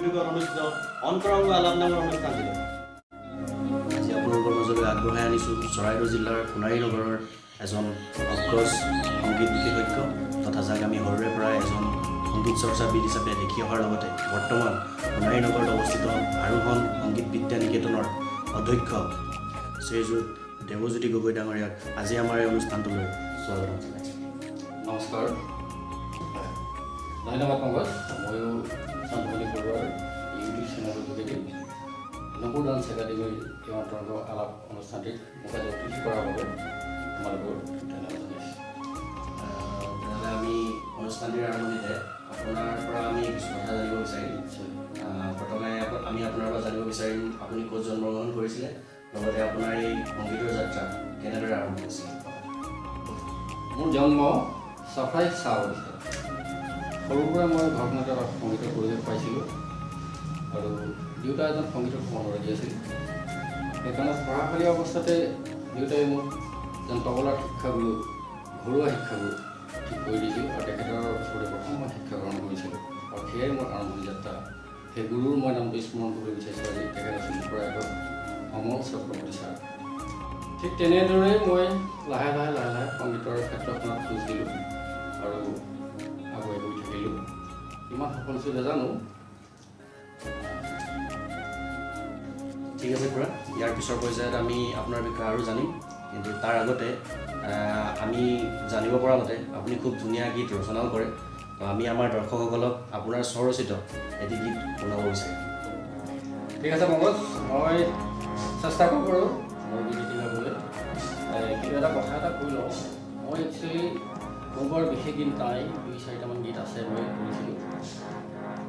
সন্মুখত অনুষ্ঠিত অন্তৰংগ আলাপ নামৰ অনুষ্ঠানটিলৈ আজি আপোনালোকৰ মাজলৈ আগবঢ়াই আনিছোঁ চৰাইদেউ জিলাৰ সোণাৰী নগৰৰ এজন অগ্ৰজ সংগীত বিশেষজ্ঞ তথা যাক আমি সৰুৰে পৰাই এজন সংগীত চৰ্চাবিদ হিচাপে দেখি অহাৰ লগতে বৰ্তমান সোণাৰী নগৰত অৱস্থিত আৰোহণ সংগীত বিদ্যা নিকেতনৰ অধ্যক্ষ শ্ৰীযুত দেৱজ্যোতি গগৈ ডাঙৰীয়াক আজি আমাৰ এই অনুষ্ঠানটোলৈ স্বাগতম জনাইছোঁ। নমস্কাৰ, ধন্যবাদ পংকজ। ময়ো চান্দমণি বৰুৱাৰ ইউটিউব চেনেলৰ যোগেদি নপুৰ ডান্স একাডেমীৰ এই অন্তৰংগ আলাপ অনুষ্ঠানটিত মোক আজি অতিথি কৰাৰ বাবে তোমালোকৰ ধন্যবাদ জনাইছোঁ। তেনেহ'লে আমি অনুষ্ঠানটিৰ আৰম্ভণিতে আপোনাৰ পৰা আমি কিছু কথা জানিব বিচাৰিম। প্ৰথমে আমি আপোনাৰ পৰা জানিব বিচাৰিম আপুনি ক'ত জন্মগ্ৰহণ কৰিছিলে, লগতে আপোনাৰ এই সংগীতৰ যাত্ৰা কেনেদৰে আৰম্ভ হৈছিল। মোৰ জন্ম চাফাই চাউল। সৰুৰ পৰাই মই ঘৰখনতে সংগীতৰ পৰিৱেশ পাইছিলোঁ আৰু দেউতা এজন সংগীতৰ মনোৰাগী আছিল। সেইকাৰণে পঢ়াশালীয়া অৱস্থাতে দেউতাই মোক যেন তবলাৰ শিক্ষাগুৰু ঘৰুৱা শিক্ষাগুৰু ঠিক কৰি দিছিল আৰু তেখেতৰ ওচৰতে প্ৰথম মই শিক্ষা গ্ৰহণ কৰিছিলোঁ আৰু সেয়াই মোৰ আৰম্ভণি যাত্ৰা। সেই গুৰুৰ মই নামটো স্মৰণ কৰিব বিচাৰিছোঁ আজি। তেখেত আছিল প্ৰয়াত অমল চক্ৰৱৰ্তী ছাৰ। ঠিক তেনেদৰেই মই লাহে লাহে সংগীতৰ ক্ষেত্ৰখনত খোজ দিলোঁ আৰু আগুৱাই গৈ থাকিলোঁ। ইমান সফল হৈছোঁ নাজানো। ঠিক আছে খুৰা, ইয়াৰ পিছৰ পৰ্যায়ত আমি আপোনাৰ বিষয়ে আৰু জানিম, কিন্তু তাৰ আগতে আমি জানিব পৰা মতে আপুনি খুব ধুনীয়া গীত ৰচনাও কৰে। তো আমি আমাৰ দৰ্শকসকলক আপোনাৰ স্বৰচিত এটি গীত শুনাব বিচাৰিম। ঠিক আছে পংকজ, মই চেষ্টা কৰোঁ বাৰু মোৰ গীত গাবলৈ। কিন্তু এটা কথা এটা কৈ লওঁ, মই একচুৱেলি মোৰ বৰ বিশেষ গীত নাই, 2-4টামান গীত আছে মই কৰিছিলোঁ।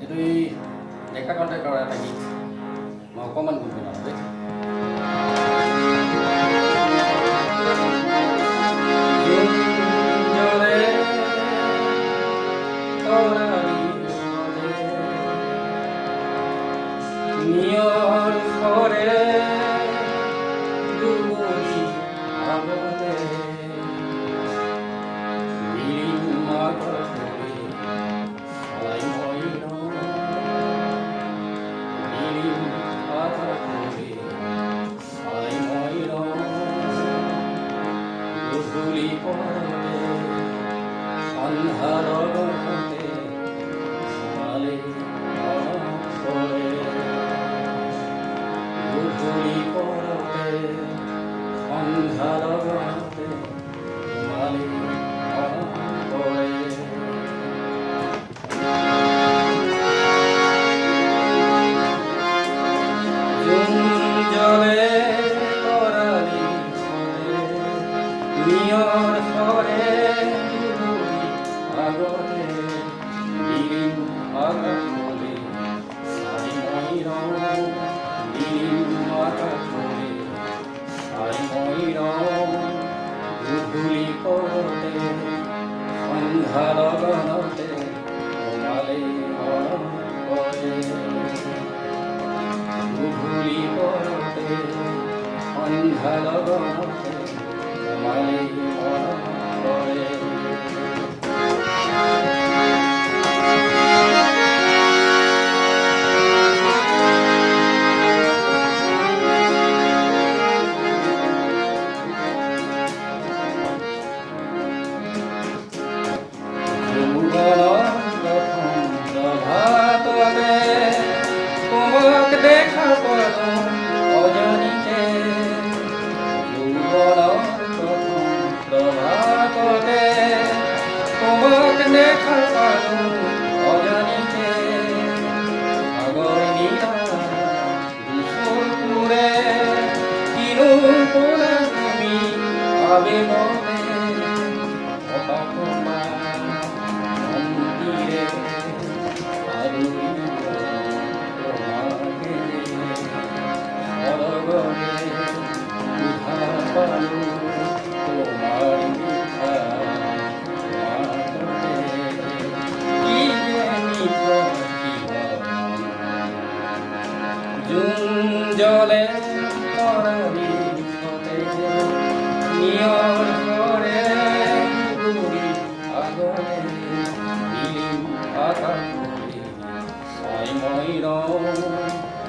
এইটো এই ডেকা কণ্টেক্টৰ এটা গীত মই অকণমান গুণগুণাওঁ দেই।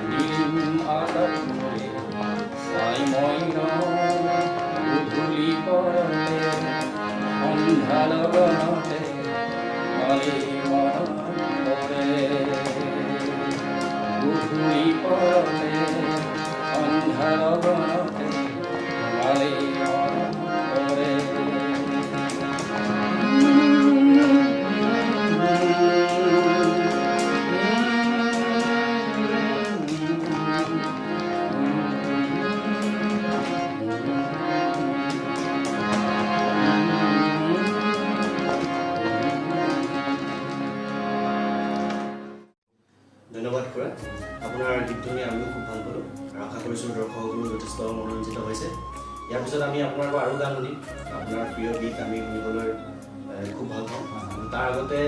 দিম আটাইতকৈ চাই মই গধূলি পৰতে সন্ধ্যা লগতে মালি মনত পৰে গধূলি পৰতে সন্ধ্যা লগতে মালি মনত পৰে ধন্যবাদ খুৰা আপোনাৰ গীতখিনি আমিও খুব ভাল পালোঁ আৰু আশা কৰিছোঁ দৰ্শকসকলো যথেষ্ট মনোৰঞ্জিত হৈছে ইয়াৰ পিছত আমি আপোনাৰ পৰা আৰু গান শুনিম আপোনাৰ প্ৰিয় গীত আমি শুনিবলৈ খুব ভাল পাওঁ তাৰ আগতে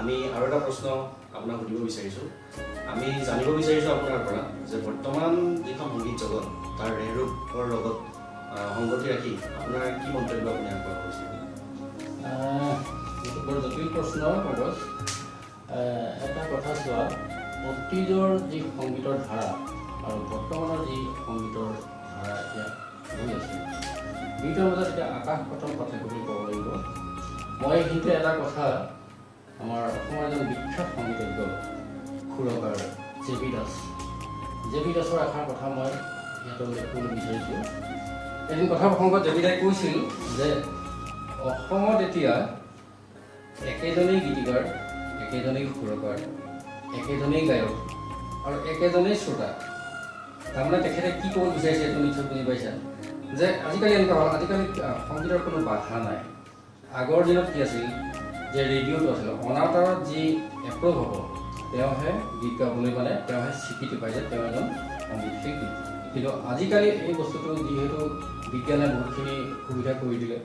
আমি আৰু এটা প্ৰশ্ন আপোনাক সুধিব বিচাৰিছোঁ আমি জানিব বিচাৰিছোঁ আপোনাৰ পৰা যে বৰ্তমান যিখন সংগীত জগত তাৰ ৰেহৰূপৰ লগত সংগতি ৰাখি আপোনাৰ কি মন্তব্য আপুনি আগবঢ়াব বিচাৰিছে বৰ জটিল প্ৰশ্ন কবচ এটা কথা চোৱা অতীজৰ যি সংগীতৰ ধাৰা আৰু বৰ্তমানৰ যি সংগীতৰ ধাৰা এতিয়া হৈ আছে দুয়োটাৰ মাজত এতিয়া আকাশ পাতাল পাৰ্থক্য বুলি ক'ব লাগিব মই কিন্তু এটা কথা আমাৰ অসমৰ এজন বিখ্যাত সংগীতজ্ঞ সুৰকাৰ জে বি দাসৰ এষাৰ কথা মই ইয়াত উল্লেখ কৰিব বিচাৰিছোঁ এদিন কথা প্ৰসংগত জে বি দাই কৈছিল যে অসমত এতিয়া একেজনেই গীতিকাৰ একেজনেই সুৰকাৰ একেজনেই গায়ক আৰু একেজনেই শ্ৰোতা তাৰমানে তেখেতে কি ক'ব বিচাৰিছে এইটো নিশ্চয় বুজি পাইছা যে আজিকালি এনেকুৱা হ'ল আজিকালি সংগীতৰ কোনো বাধা নাই আগৰ দিনত কি আছিল যে ৰেডিঅ'টো আছিল অনাতাৰত যি এপ্ৰুভ হ'ব তেওঁহে গীত গাবলৈ মানে তেওঁহে স্বীকৃতি পাই যে তেওঁ এজন সংগীত শিল্পী কিন্তু আজিকালি এই বস্তুটো যিহেতু বিজ্ঞানে বহুতখিনি সুবিধা কৰি দিলে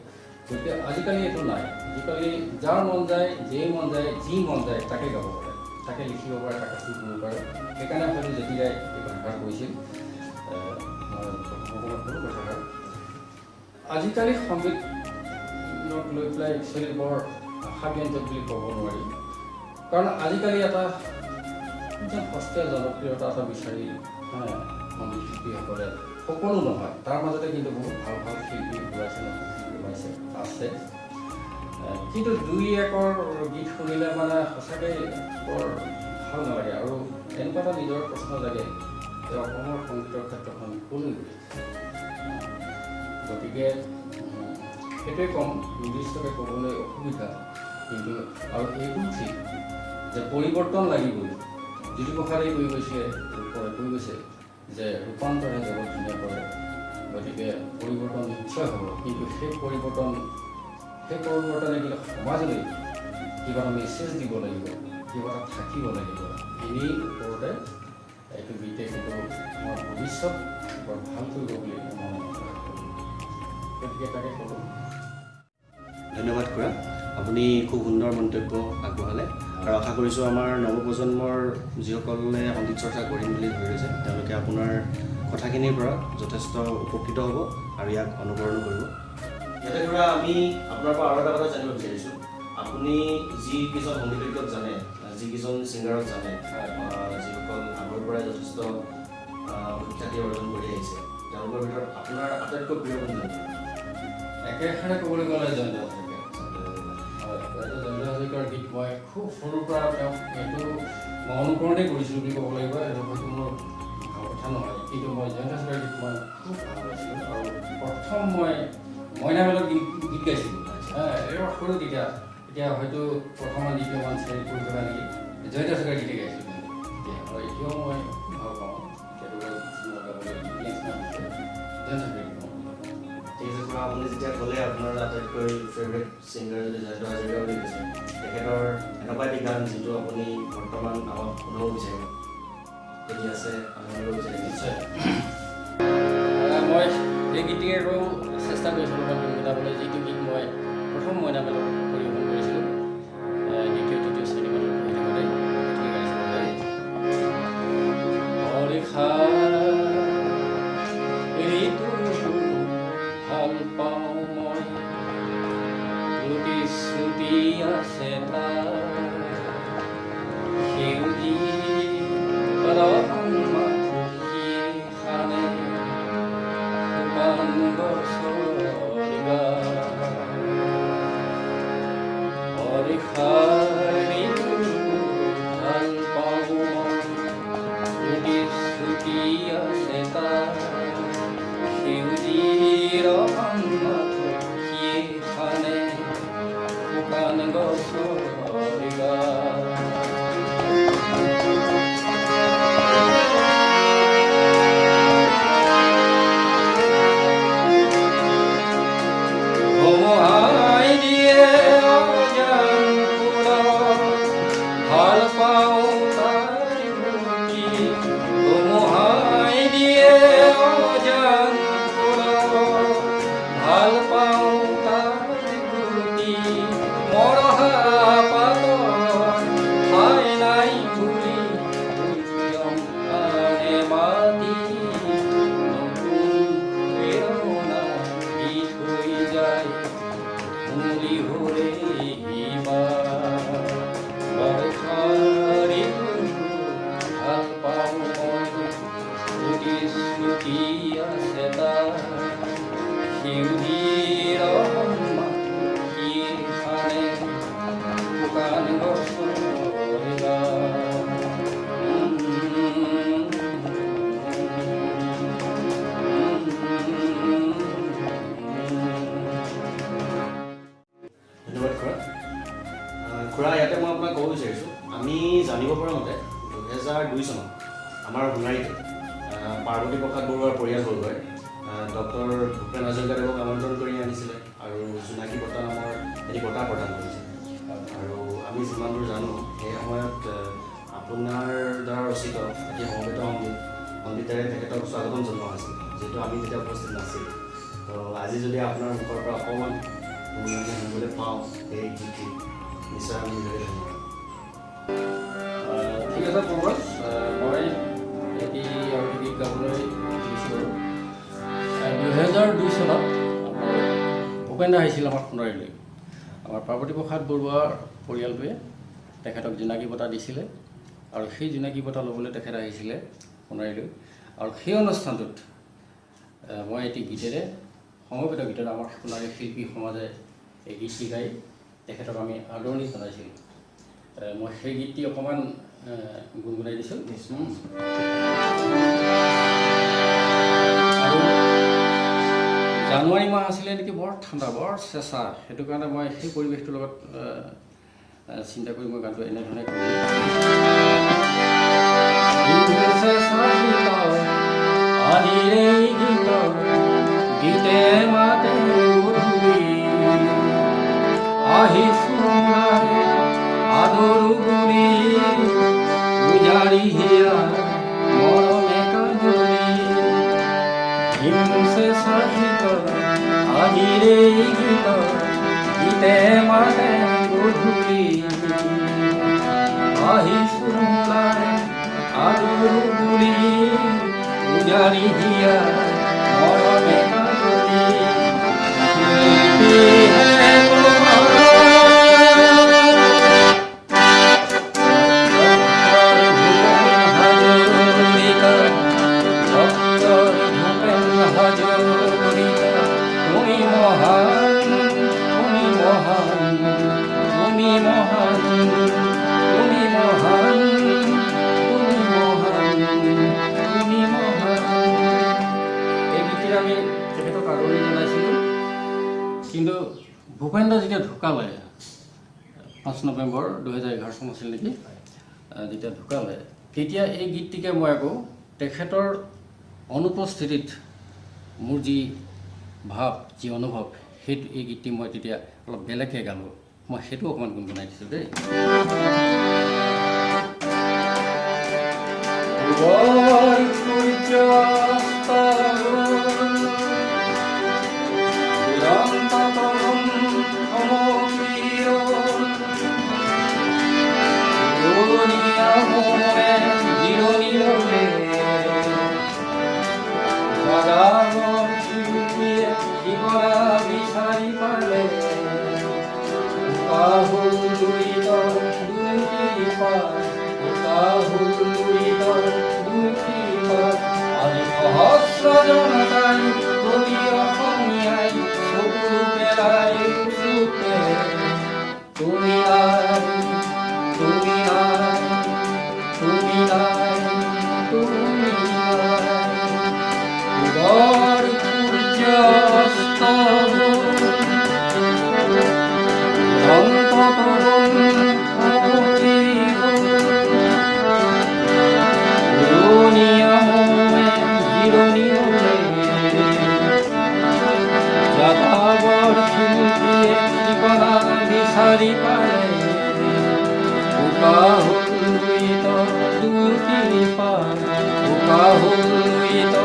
গতিকে আজিকালি এইটো নাই আজিকালি যাৰ মন যায় যেই মন যায় যি মন যায় তাকে গাব পাৰে তাকে লিখিব পাৰে তাকে সুৰ কৰিব পাৰে সেইকাৰণে হয়তো যেতিয়াই এই কথাষাৰ কৈছিল কথাষাৰ আজিকালি সংগীতক লৈ পেলাই একচুৱেলি বৰ আশাব্যঞ্জক বুলি ক'ব নোৱাৰি কাৰণ আজিকালি এটা সস্তীয়া জনপ্ৰিয়তা এটা বিচাৰি সংগীত শিল্পীসকলে সকলো নহয় তাৰ মাজতে কিন্তু বহুত ভাল ভাল শিল্পী ওলাইছে ওলাইছে আছে কিন্তু দুই একৰ গীত শুনিলে মানে সঁচাকৈ বৰ ভাল নালাগে আৰু এনেকুৱা এটা নিজৰ প্ৰশ্ন লাগে যে অসমৰ সংগীতৰ ক্ষেত্ৰখন কলৈ গৈছে গতিকে সেইটোৱে ক'ম নিৰ্দিষ্টকৈ ক'বলৈ অসুবিধা কিন্তু আৰু এইটো ঠিক যে পৰিৱৰ্তন লাগিবই যিটো কথাতেই কৈ গৈছে যে ৰূপান্তৰে জগত ধুনীয়া কৰে গতিকে পৰিৱৰ্তন নিশ্চয় হ'ব কিন্তু সেই পৰিৱৰ্তনে কিন্তু সমাজলৈ কিবা এটা মেছেজ দিব লাগিব কিবা এটা থাকিব লাগিব এনেই ওপৰতে এইটো গীতে কিন্তু আমাৰ ভৱিষ্যত বৰ ভাল কৰিব বুলি মই গতিকে তাকে ক'লোঁ ধন্যবাদ খুৰা আপুনি খুব সুন্দৰ মন্তব্য আগবঢ়ালে আৰু আশা কৰিছোঁ আমাৰ নৱপ্ৰজন্মৰ যিসকলে সংগীত চৰ্চা কৰিম বুলি ধৰি লৈছে তেওঁলোকে আপোনাৰ কথাখিনিৰ পৰা যথেষ্ট উপকৃত হ'ব আৰু ইয়াক অনুকৰণ কৰিব ইয়াতে খুৰা আমি আপোনাৰ পৰা আৰু এটা কথা জানিব বিচাৰিছোঁ আপুনি যিকেইজন সংগীতজ্ঞক জানে যিকেইজন ছিংগাৰক জানে যিসকল আগৰ পৰাই যথেষ্ট সুখ্যাতি অৰ্জন কৰি আহিছে তেওঁলোকৰ ভিতৰত আপোনাৰ আটাইতকৈ প্ৰিয় কোনজন একেষাৰে ক'বলৈ গ'লে জয়ন্ত হাজৰিকাৰ গীত মই খুব সৰুৰ পৰা তেওঁক এইটো মই অনুকৰণেই কৰিছিলোঁ বুলি ক'ব লাগিব এইটো হয়তো মোৰ ভাল কথা নহয় কিন্তু মই জয়ন্ত হাজৰিকাৰ গীত মই খুব ভাল পাইছিলোঁ আৰু প্ৰথম মই মইনামেলত গীত গাইছিলোঁ এইবাৰ সৰু তেতিয়া হয়তো প্ৰথমমান দ্বিতীয়মান শ্ৰেণীত পঢ়ি থকা নেকি জয়ন্ত হাজৰিকাৰ গীতে গাইছিলোঁ তেতিয়া আৰু এতিয়াও মই ভাল পাওঁ আপুনি যেতিয়া ক'লে আপোনাৰ আটাইতকৈ ফেভৰেট ছিংগাৰ যদি জয়ন্ত হাজৰিকা বুলি কৈছে তেখেতৰ এনেকুৱা এটি গান যিটো আপুনি বৰ্তমান আমাক শুনাব বিচাৰিব যদি আছে আমি শুনিব বিচাৰিম নিশ্চয় মই সেই গীতটিকে আকৌ চেষ্টা কৰিছিলোঁ মই মিলাবলৈ যিটো গীত মই প্ৰথম মইনামেলত পৰিৱেশন কৰিছিলোঁ দ্বিতীয় তৃতীয় শ্ৰেণীমানত পঢ়ি থাকোঁতে গীতটি গাইছিলোঁ ভাল পাওঁ মই প্ৰতিশ্ৰুতি আছে তাৰ সেউজী প্ৰতিশ্ৰুতি আছে তাৰ সেউজীৰ সন্মুখীয়ে খানে শুকান গছৰ ধুমুহাই দিয়ে অজান পুৰত ভাল পাওঁ তাই ভুকি ধুমুহাই দিয়ে অজান পুৰত ভাল পাওঁ তাই ভুকি মৰহা পাতৰ ঠাই নাই ঘূৰি আনে মাতি নতুন প্ৰেৰণা দি থৈ যায় মুলি হৰে বৰষাৰি ভাল পাওঁ মই প্ৰতিশ্ৰুতি আছে তাৰ সেউজীৰ সন্মুখীয়ে খানে শুকান গছৰ ধন্যবাদ খুৰা। খুৰা ইয়াতে মই আপোনাক ক'ব বিচাৰিছোঁ আমি জানিব পৰা মতে 2002 চনত আমাৰ সোণাৰীতে পাৰ্বতী প্ৰসাদ বৰুৱাৰ পৰিয়ালবৰ্গই ডক্টৰ ভূপেন হাজৰিকাদেৱক আমন্ত্ৰণ কৰি আনিছিলে আৰু জোনাকী বঁটা নামৰ এটি বঁটা প্ৰদান কৰিছিল। আৰু আমি যিমান দূৰ জানো সেই সময়ত আপোনাৰ দ্বাৰা ৰচিত এটি সমবেত সংগীতেৰে তেখেতক স্বাগতম জনোৱা হৈছিল, যিহেতু আমি তেতিয়া উপস্থিত নাছিলোঁ। তো আজি যদি আপোনাৰ মুখৰ পৰা অকণমান শুনিবলৈ পাওঁ সেই গীতটি নিশ্চয় আমি নিজকে ধন্যবাদ। ঠিক আছে প্ৰভাস, মই এটি আৰু গীত গাবলৈ দিছোঁ। 2002 চনত ভূপেন দা আহিছিল আমাৰ সোণাৰীলৈ। আমাৰ পাৰ্বতী প্ৰসাদ বৰুৱাৰ পৰিয়ালটোৱে তেখেতক জোনাকী বঁটা দিছিলে আৰু সেই জোনাকী বঁটা ল'বলৈ তেখেত আহিছিলে সোণাৰীলৈ। আৰু সেই অনুষ্ঠানটোত মই এটি গীতেৰে সমবেত গীতেৰে আমাৰ সোণাৰী শিল্পী সমাজে এই গীতটি গাই তেখেতক আমি আদৰণি জনাইছিলোঁ। মই সেই গীতটি অকণমান গুণগুণাই দিছোঁ। আৰু জানুৱাৰী মাহ আছিলে নেকি, বৰ ঠাণ্ডা বৰ চেঁচা, সেইটো কাৰণে মই সেই পৰিৱেশটোৰ লগত চিন্তা কৰি মই গানটো এনেধৰণে কৰোঁ। গীতে মাতে আহিছোনাৰে আদৰু গুৰি উজাৰি হিয়া মৰমে কাজৰি হিংসে চাহিত আহিৰে গীত গীতে মাতে গধূলি আহিছোনাৰে আদৰু গুৰি উজাৰি হিয়া মৰমে কাজৰি কিন্তু ভূপেন দা যেতিয়া ঢুকালে 5 নৱেম্বৰ 2011 চন আছিল নেকি, যেতিয়া ঢুকালে তেতিয়া এই গীতটিকে মই আকৌ তেখেতৰ অনুপস্থিতিত মোৰ যি ভাৱ যি অনুভৱ সেইটো এই গীতটি মই তেতিয়া অলপ বেলেগকৈ গালোঁ। মই সেইটো অকণমান গুণগুণাই দিছোঁ দেই। আজি কাহুলিত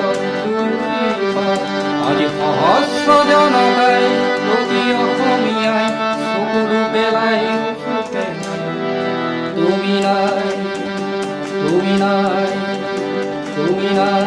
আজি সহস্ৰ জনতাই প্ৰতি অসমীয়াই চকুলো পেলাই উঠোতে তুমি নাই তুমি নাই তুমি নাই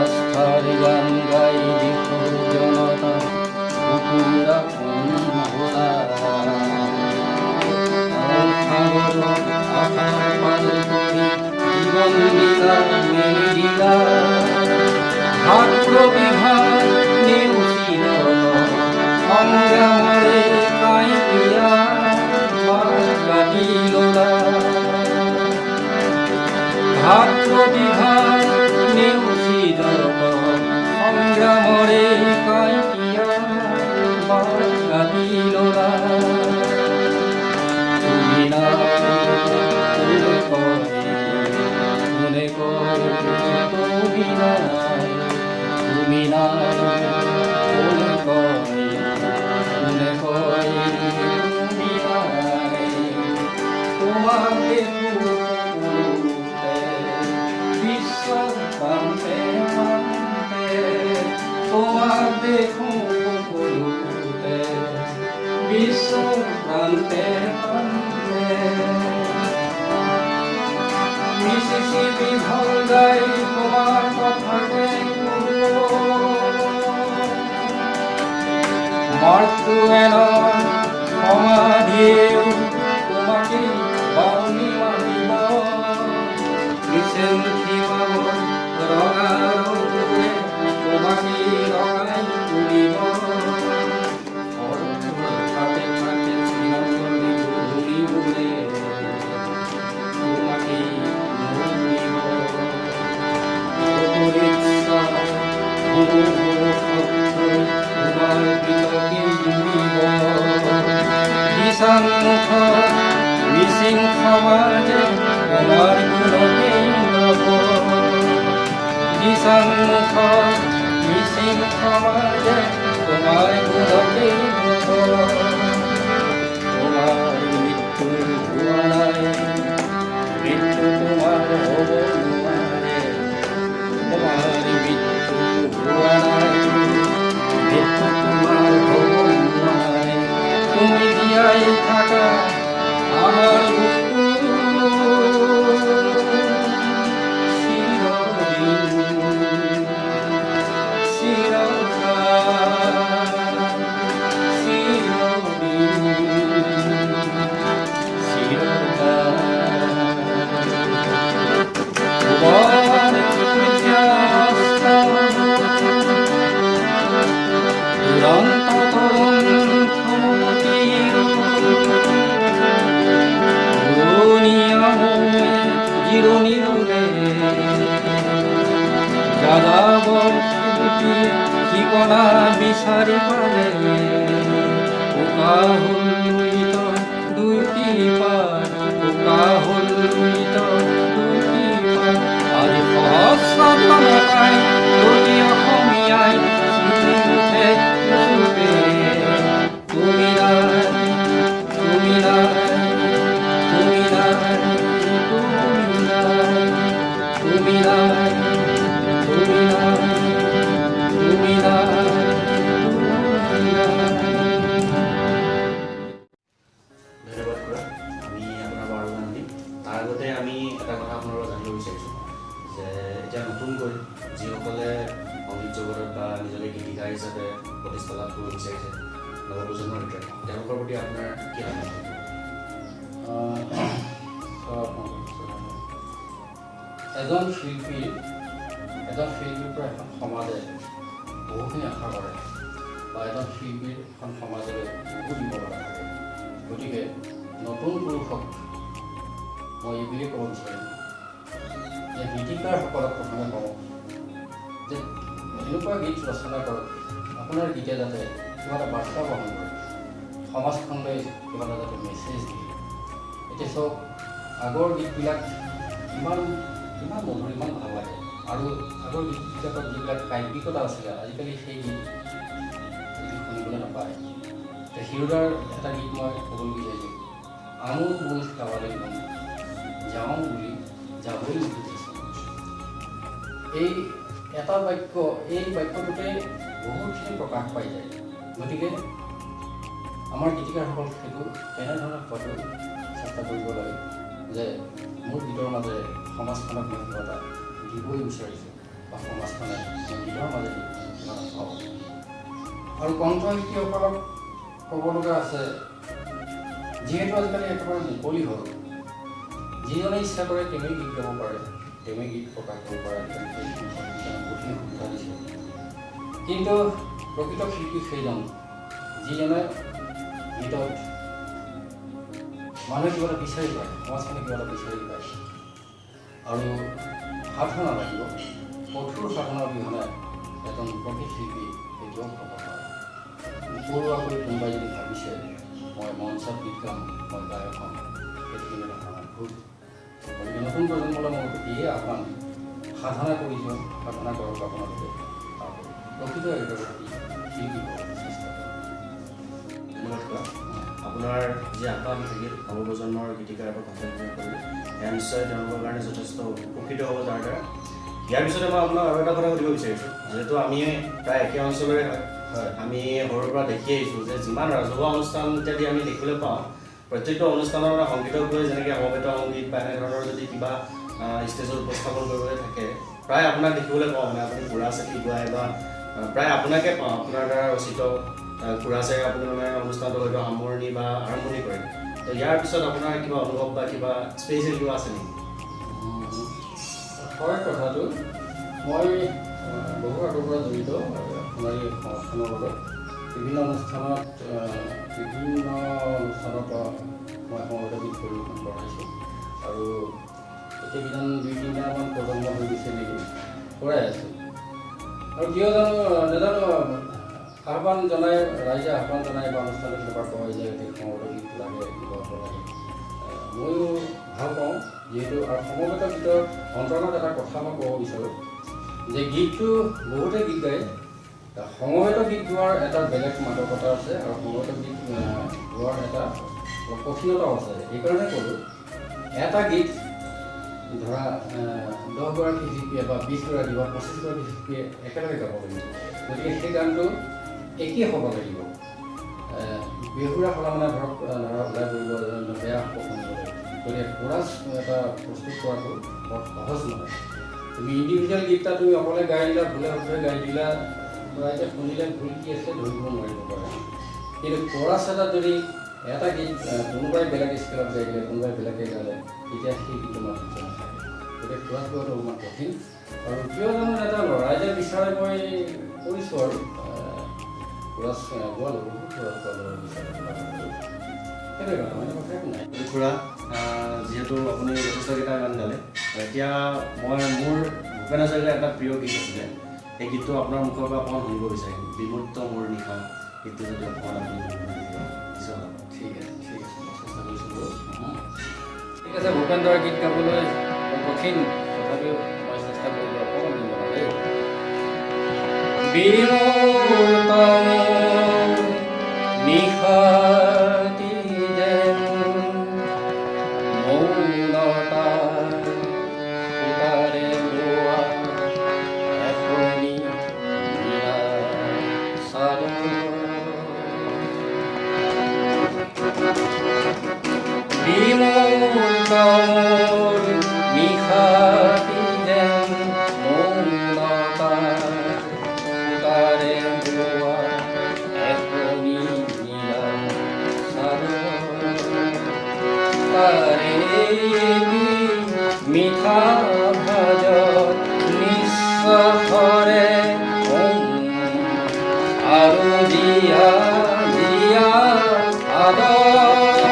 আস্থার গান গাই দেখো জনতা কুকুরা ভোলা আশার পালে জীবন দিলা মেরে দিলা ভাগ্য বিভাগ নেউছিল সংগ্রামরে কাইয়া কাটিল ভাগ্য বিভাগ নেউছিল সংগ্রামরে কাইয়া কাটিল তুমি না মনে কর তুমি নাই তুমি নাই মনে কর মনে কর তুমি নাই তোমার দেখো বিশ্ব প্রান্তে তোমার দেখো বিশ্ব প্রান্তে মিসিসিপি ঢল গাই তোমার কথাকে মার্ক টুয়েনের সমাধিও তোমাকে বাউনি মানিব বিশেন্থি বাবর রঙা রঙে তোমাকে রঙাই তুলিব থাকে থাকে চিরন্তনী ঘুরি ঘুরে তোমাকে নড়িব ইচ্ছা তোমার বিতকে জুড়িব বিসন্মুখ মিসিং সমাজে তোমার গুণকে নব বিসন্মুখ মিসিং সমাজে তোমার গুণকে নব তোমার মৃত্যুর ভুয়ানায় মৃত্যু তোমার হব নোৱাৰে তোমাৰ মৃত্যু ভুয়ানায় মৃত্যু তোমাৰ হব নোৱাৰে তুমি দিয়াই থাকা আমাৰ ঠিকনা বিচাৰি পালে উকা হলিত দুইটি পাৰ উকা হলিত দুইটি পাৰ আজি সহস্ৰ জনতাই প্ৰতি অসমীয়াই চিঞৰি উঠে চুপে তুমি নাই তুমি নাই তুমি নাই তুমি নাই তুমি নাই তুমি নাই ধন্যবাদ খুৰা আমি আপোনাৰ বাৰু গান দিম তাৰ আগতে আমি এটা কথা আপোনাৰ জানিব বিচাৰিছোঁ যে এতিয়া নতুনকৈ যিসকলে সংগীত জগতত বা নিজকে গীতিকাৰ হিচাপে প্ৰতিষ্ঠা লাভ কৰিব বিচাৰিছে নৱপ্ৰজন্মৰ ভিতৰত তেওঁলোকৰ প্ৰতি আপোনাৰ কি এজন শিল্পীৰ পৰা এখন সমাজে বহুখিনি আশা কৰে বা এজন শিল্পীৰ এখন সমাজলৈ বহু দিব লগা থাকে গতিকে নতুন পুৰুষক মই এই বুলিয়ে ক'ব বিচাৰিম যে গীতিকাৰসকলক প্ৰথমে কওঁ যে এনেকুৱা গীত ৰচনা কৰক আপোনাৰ গীতে যাতে কিবা এটা বাৰ্তা বহন কৰে, সমাজখনলৈ কিবা এটা যাতে মেছেজ দিয়ে। এতিয়া চাওক আগৰ গীতবিলাক ইমান মধুৰ, ইমান ভাল লাগে, আৰু আগৰ গীতবিলাকত যিবিলাক কাব্যিকতা আছিলে আজিকালি সেই গীত শুনিবলৈ নাপায়। এতিয়া হিৰোদাৰ এটা গীত মই ক'বলৈ বিচাৰিছোঁ, আমোদ মূল খাবলৈ মন যাওঁ বুলি যাবই নিবিচাৰিছোঁ। এই এটা বাক্য, এই বাক্যটোতে বহুতখিনি প্ৰকাশ পাই যায়। গতিকে আমাৰ গীতিকাৰসকল সেইটো তেনেধৰণে কোৱাটো চেষ্টা কৰিব লাগে যে মোৰ গীতৰ মাজেৰে সমাজখনক মই কিবা এটা দিবই বিচাৰিছোঁ, বা সমাজখনে মই গীতৰ মাজেদি কিবা এটা পাওঁ। আৰু কণ্ঠশিল্পীসকলক ক'ব লগা আছে, যিহেতু আজিকালি একেবাৰে মুকলি হ'ল, যিজনে ইচ্ছা কৰে তেৱেই গীত গাব পাৰে, তেৱেই গীত প্ৰকাশ কৰিব পাৰে। বহুতখিনি সুবিধা দিছে, কিন্তু প্ৰকৃত শিল্পী সেইজন যিজনে গীতত মানুহে কিবা এটা বিচাৰি পায়, সমাজখনে কিবা এটা বিচাৰি পায়। আৰু সাধনা লাগিব, কঠোৰ সাধনাৰ অবিহনে এজন প্ৰকৃত শিল্পী কেতিয়াও হ'ব নোৱাৰে। উপৰুৱাকৈ কোনোবাই যদি ভাবিছে মই মঞ্চত গীত গাম, মই গায়ক হ'ম, সেইটো কিন্তু নহয়, ভুল। গতিকে নতুন প্ৰজন্মলৈ মোৰ এয়ে আহ্বান, সাধনা কৰি যাওঁ, সাধনা কৰক আপোনালোকে, প্ৰকৃত এগৰাকী শিল্পী হ'ব চেষ্টা কৰক। আপোনাৰ যি আহ্বান থাকিল নৱপ্ৰজন্মৰ গীতিকাৰ বা কণ্ঠশিল্পী কৰিলে, সেয়া নিশ্চয় তেওঁলোকৰ কাৰণে যথেষ্ট উপকৃত হ'ব তাৰ দ্বাৰা। ইয়াৰ পিছতে মই আপোনাক আৰু এটা কথা সুধিব বিচাৰিছোঁ, যিহেতু আমি প্ৰায় একে অঞ্চলৰে হয়, আমি সৰুৰ পৰা দেখি আহিছোঁ যে যিমান ৰাজহুৱা অনুষ্ঠান ইত্যাদি আমি দেখিবলৈ পাওঁ, প্ৰত্যেকটো অনুষ্ঠানৰ সংগীতক লৈ যেনেকৈ সমবেত সংগীত বা এনেধৰণৰ যদি কিবা ষ্টেজত উপস্থাপন কৰিবলৈ থাকে, প্ৰায় আপোনাক দেখিবলৈ পাওঁ, মানে আপুনি পুৰা চাকি গোৱাই বা প্ৰায় আপোনাকে পাওঁ, আপোনাৰ দ্বাৰা ৰচিত কুৰাচেৰে আপুনি মানে অনুষ্ঠানটো হয়তো সামৰণি বা আৰম্ভণি কৰে। তো ইয়াৰ পিছত আপোনাৰ কিবা অনুভৱ বা কিবা স্পেচিয়েল কিবা আছে নেকি? হয়, কথাটো মই বহু আগৰ পৰা জড়িত সোণাৰী সংস্থানৰ লগত। বিভিন্ন অনুষ্ঠানত মই সমবেত গীত পৰিৱেশন কৰাইছোঁ, আৰু এতিয়া বিধান 2-3টামান প্ৰজন্ম হৈ গৈছে নেকি, কৰাই আছোঁ। আৰু কিয় জানো নাজানো, আহ্বান জনাই, ৰাইজে আহ্বান জনাই বা অনুষ্ঠানত কেতিয়াবা কয় যে সমবেত গীত লাগে, কিবা লাগে, ময়ো ভাল পাওঁ যিহেতু। আৰু সমবেত গীতৰ অন্তৰালত এটা কথা মই ক'ব বিচাৰোঁ যে গীতটো বহুতে গীত গায়, সমবেত গীত গোৱাৰ এটা বেলেগ মাদকতা আছে, আৰু সমবেত গীত গোৱাৰ এটা কঠিনতাও আছে। সেইকাৰণে ক'লোঁ, এটা গীত ধৰা 10গৰাকী শিল্পীয়ে বা 20গৰাকী বা 25গৰাকী শিল্পীয়ে একেলগে গাব লাগিব। গতিকে সেই গানটো একেই হ'ব লাগিব। বেহুৰা হ'লে মানে ধৰক ওলাই পৰিব, বেয়া হ'ব শুনিবলৈ। গতিকে কোৰাছ এটা প্ৰস্তুত কৰাটো বৰ সহজ নহয়। তুমি ইণ্ডিভিজুৱেল গীত এটা তুমি অকলে গাই দিলা, ভুলে শুদ্ধে গাই দিলা, ৰাইজে শুনিলে ভুল কি আছে ধৰিব নোৱাৰিব পাৰে। কিন্তু কোৰাছ এটাত যদি এটা গীত কোনোবাই বেলেগ স্কেলত গাই দিলে, কোনোবাই বেলেগে গালে, তেতিয়া সেই গীতটো মাতৃ নাথাকে। গতিকে কোৰাছ গোৱাটো অকণমান কঠিন। আৰু কিয় জানো নাজানো, ৰাইজে বিচাৰে মই কৰিছোঁ আৰু কোৰাছ গোৱালো, বহুত কোৰাছ গোৱালো বিচাৰে। সেইটোৱে কথা, মানে কথা একো নাই। খুৰা, যিহেতু আপুনি যথেষ্টকেইটা গান গালে, এতিয়া মই মোৰ ভূপেন হাজৰিকাৰ এটা প্ৰিয় গীত আছিলে, সেই গীতটো আপোনাৰ মুখৰ পৰা অকণমান শুনিব বিচাৰিম। বিমূৰ্ত মোৰ নিশা গীতটো যদি অকণমান আপুনি ঠিক আছে, ঠিক আছে, মই চেষ্টা কৰিছোঁ। ঠিক আছে, ভূপেন্দ্ৰৰ গীত গাবলৈ কঠিন, তথাপিও মই চেষ্টা কৰিলোঁ অকণমান দিব লাগে। বিমূৰ্ত নিশাতি যেন মৌনতা উতাৰে লোৱা এখনি নীলা চাদৰ, বিমূৰ্ত নিশাতি যেন মৌনতা উতাৰে লোৱা এখনি নীলা চাদৰ, তাৰে মিঠা ভাজত নিশ্বাসৰে আৰু দিয়া দিয়া আদৰ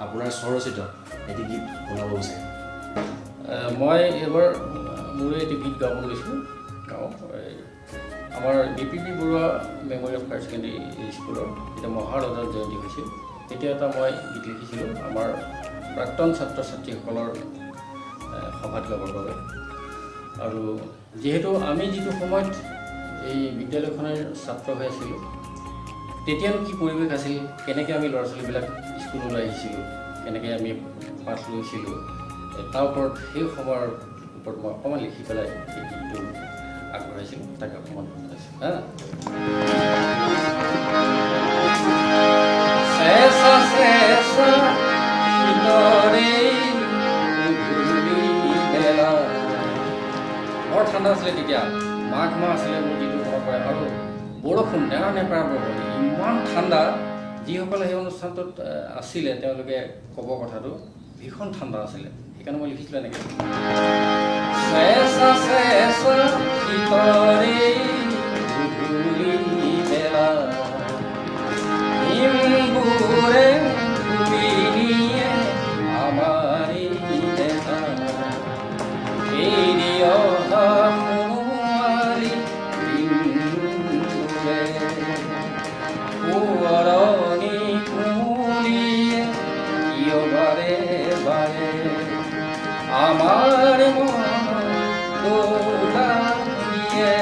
আপোনাৰ স্বৰচিত এটি গীত শুনাব বিচাৰে মই এইবাৰ মোৰে এটি গীত গাব লৈছোঁ আমাৰ BPP Baruah memorial higher secondary স্কুলৰ যেতিয়া মহাৰজাৰ জয়ন্তী হৈছিল তেতিয়া এটা মই গীত লিখিছিলোঁ আমাৰ প্ৰাক্তন ছাত্ৰ ছাত্ৰীসকলৰ সভাত গাবৰ বাবে আৰু যিহেতু আমি যিটো সময়ত এই বিদ্যালয়খনৰ ছাত্ৰ হৈ আছিলোঁ তেতিয়ানো কি পৰিৱেশ আছিল কেনেকৈ আমি ল'ৰা ছোৱালীবিলাক স্কুললৈ আহিছিলোঁ কেনেকৈ আমি পাঠ লৈছিলোঁ তাৰ ওপৰত সেই সময়ৰ ওপৰত মই অকণমান লিখি পেলাই এই গীতটো আগবঢ়াইছিলোঁ তাকে অকণমান বনাইছোঁ বৰ ঠাণ্ডা আছিলে তেতিয়া মাঘ মাহ আছিলে মোৰ যিটো মনত পৰে আৰু বৰষুণ নেৰা নেপেৰা বৰষুণ ইমান ঠাণ্ডা যিসকলে সেই অনুষ্ঠানটোত আছিলে তেওঁলোকে ক'ব কথাটো ভীষণ ঠাণ্ডা আছিলে সেইকাৰণে মই লিখিছিলোঁ এনেকৈ আমার মন দোলাইয়ে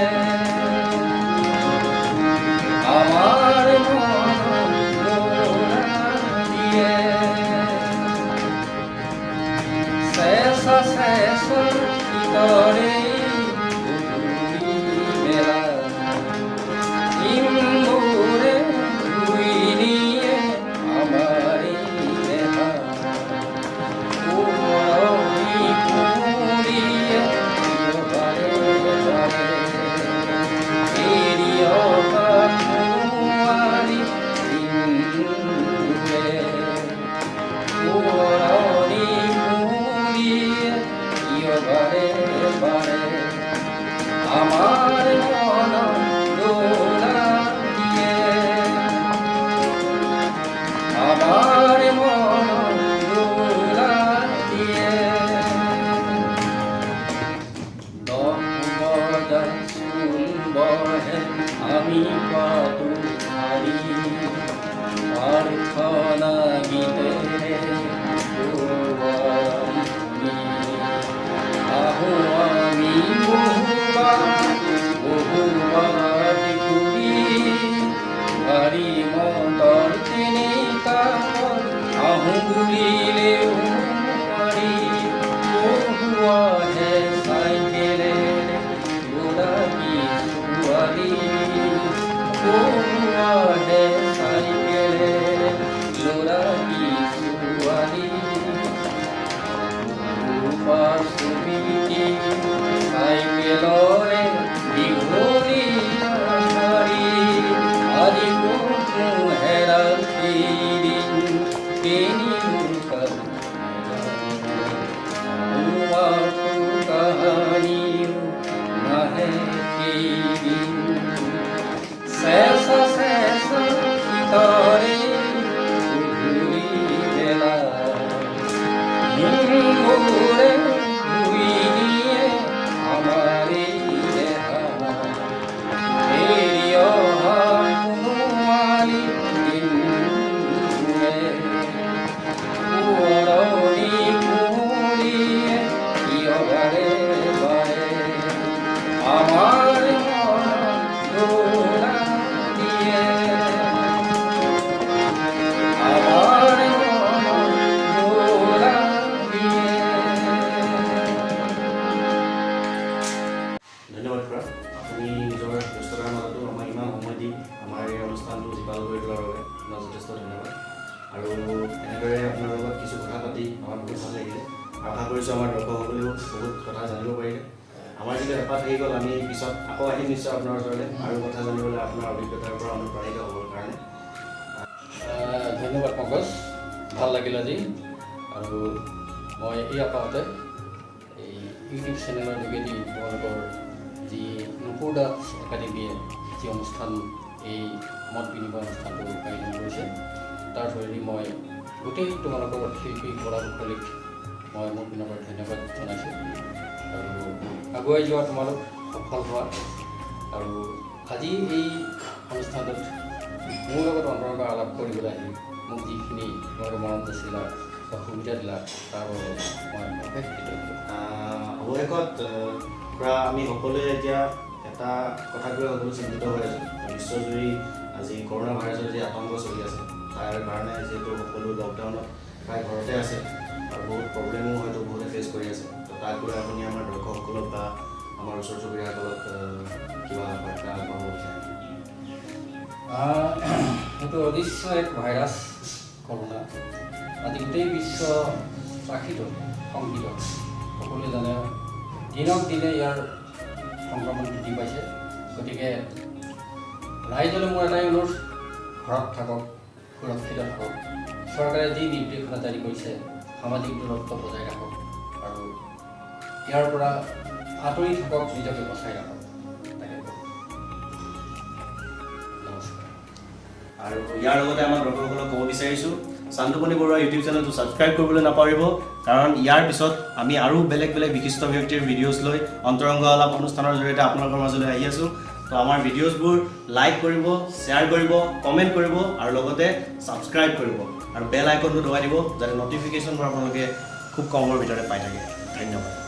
আমার মন দোলাইয়ে শেষা শেষা ভিতরে মেলা ইন্দুরে তুই নিয়ে আমারে দেখা আমার মন দোলাইয়ে আমার মন দোলাইয়ে দমদম শুনবহে আমি পাতো হারি প্রার্থনা গীতে আহো আমি বহুবার ঘুরি গাড়ি মটর তিনি তার আহো বুলিলেও পারি বহুয়া হে সাইকেলের গোড়া কি সুয়ারি বহুয়া হে সাইকেলের গোড়া কি সুয়ারি ছবিটি সাইকেলরে দীঘলি আধারি আজি কোনো হেরা ফিরি কেনি লুকাল কাহানি নাহে ফিরি শেষা শেষা ভিতরে ঘুরি বেলা ঘুরে ঘুরি নিয়ে আমারে দেখা এরিয় হানুয়ালি দিনে পুরনি কুলিয়ে ইয়গারে বারে আমার মন দোলা দিয়ে আমার মন দোলা ধন্যবাদ খুৰা আপুনি নিজৰ ব্যস্ততাৰ মাজতো আমাক ইমান সময় দি আমাৰ এই অনুষ্ঠানটো জীপাল কৰি তোলাৰ বাবে আপোনাক যথেষ্ট ধন্যবাদ আৰু এনেদৰে আপোনাৰ লগত কিছু কথা পাতি আমাৰ বহুত ভাল লাগিলে আশা কৰিছোঁ আমাৰ দৰ্শকসকলেও বহুত কথা জানিব পাৰিলে আমাৰ যিটো হেঁপাহ থাকি গ'ল আমি পিছত আকৌ আহিম নিশ্চয় আপোনাৰ ওচৰলৈ আৰু কথা জানিবলৈ আপোনাৰ অভিজ্ঞতাৰ পৰা অনুপ্ৰাণিত হ'বৰ কাৰণে ধন্যবাদ পংকজ ভাল লাগিল আজি আৰু মই এই আপাহতে এই ইউটিউব চেনেলৰ যোগেদি তোমালোকৰ যি নুপুৰ দাস একাডেমীয়ে যি অনুষ্ঠান এই মত বিনিময় অনুষ্ঠানটো আয়োজন কৰিছে তাৰ থ্ৰুৱেদি মই গোটেই তোমালোকৰ শিল্পী কলাকুশলীক মই মোৰ পিনৰ পৰা ধন্যবাদ জনাইছোঁ আৰু আগুৱাই যোৱা তোমালোক সফল হোৱা আৰু আজি এই অনুষ্ঠানটোত মোৰ লগত অন্তৰংগ আলাপ কৰিবলৈ আহি মোক যিখিনি তোমালোকে মৰম দিছিলা বা সুবিধা দিলা তাৰ বাবে মই অশেষ কৃতজ্ঞ। অৱশেষত প্ৰায় আমি সকলোৱে এতিয়া এটা কথাক লৈ সকলো চিন্তিত হৈ আছোঁ। বিশ্বজুৰি আজি কৰোণা ভাইৰাছৰ যি আতংক চলি আছে তাৰ কাৰণে যিহেতু সকলো লকডাউনত প্ৰায় ঘৰতে আছে আৰু বহুত প্ৰব্লেমো হয়তো বহুতে ফেচ কৰি আছে। তো তাক লৈ আপুনি আমাৰ দৰ্শকসকলক বা আমাৰ ওচৰ চুবুৰীয়াসকলক কিবা বাৰ্তা আগবঢ়াব বিচাৰে? এইটো অদৃশ্য এক ভাইৰাছ কৰোণা আজি গোটেই বিশ্ব চাখিত সংগীত সকলোৱে জানে দিনক দিনে ইয়াৰ সংক্ৰমণ বৃদ্ধি পাইছে। গতিকে ৰাইজলৈ মোৰ এটাই অনুৰোধ, ঘৰত থাকক, সুৰক্ষিত থাকক, চৰকাৰে যি নিৰ্দেশনা জাৰি কৰিছে সামাজিক দূৰত্ব বজাই ৰাখক আৰু ইয়াৰ পৰা আঁতৰি থাকক, নিজকে বচাই ৰাখক। তাকে নমস্কাৰ। আৰু ইয়াৰ লগতে আমাৰ দৰ্শকসকলক ক'ব বিচাৰিছোঁ, চান্দুপনি বৰুৱা ইউটিউব চেনেলটো ছাবস্ক্ৰাইব কৰিবলৈ নাপাহৰিব, কাৰণ ইয়াৰ পিছত আমি আৰু বেলেগ বেলেগ বিশিষ্ট ব্যক্তিৰ ভিডিঅ'জ লৈ অন্তৰংগ আলাপ অনুষ্ঠানৰ জৰিয়তে আপোনালোকৰ মাজলৈ আহি আছোঁ। তো আমাৰ ভিডিঅ'জবোৰ লাইক কৰিব, শ্বেয়াৰ কৰিব, কমেণ্ট কৰিব আৰু লগতে ছাবস্ক্ৰাইব কৰিব আৰু বেল আইকনটো দবাই দিব যাতে নটিফিকেশ্যনবোৰ আপোনালোকে খুব কমৰ ভিতৰতে পাই থাকে। ধন্যবাদ।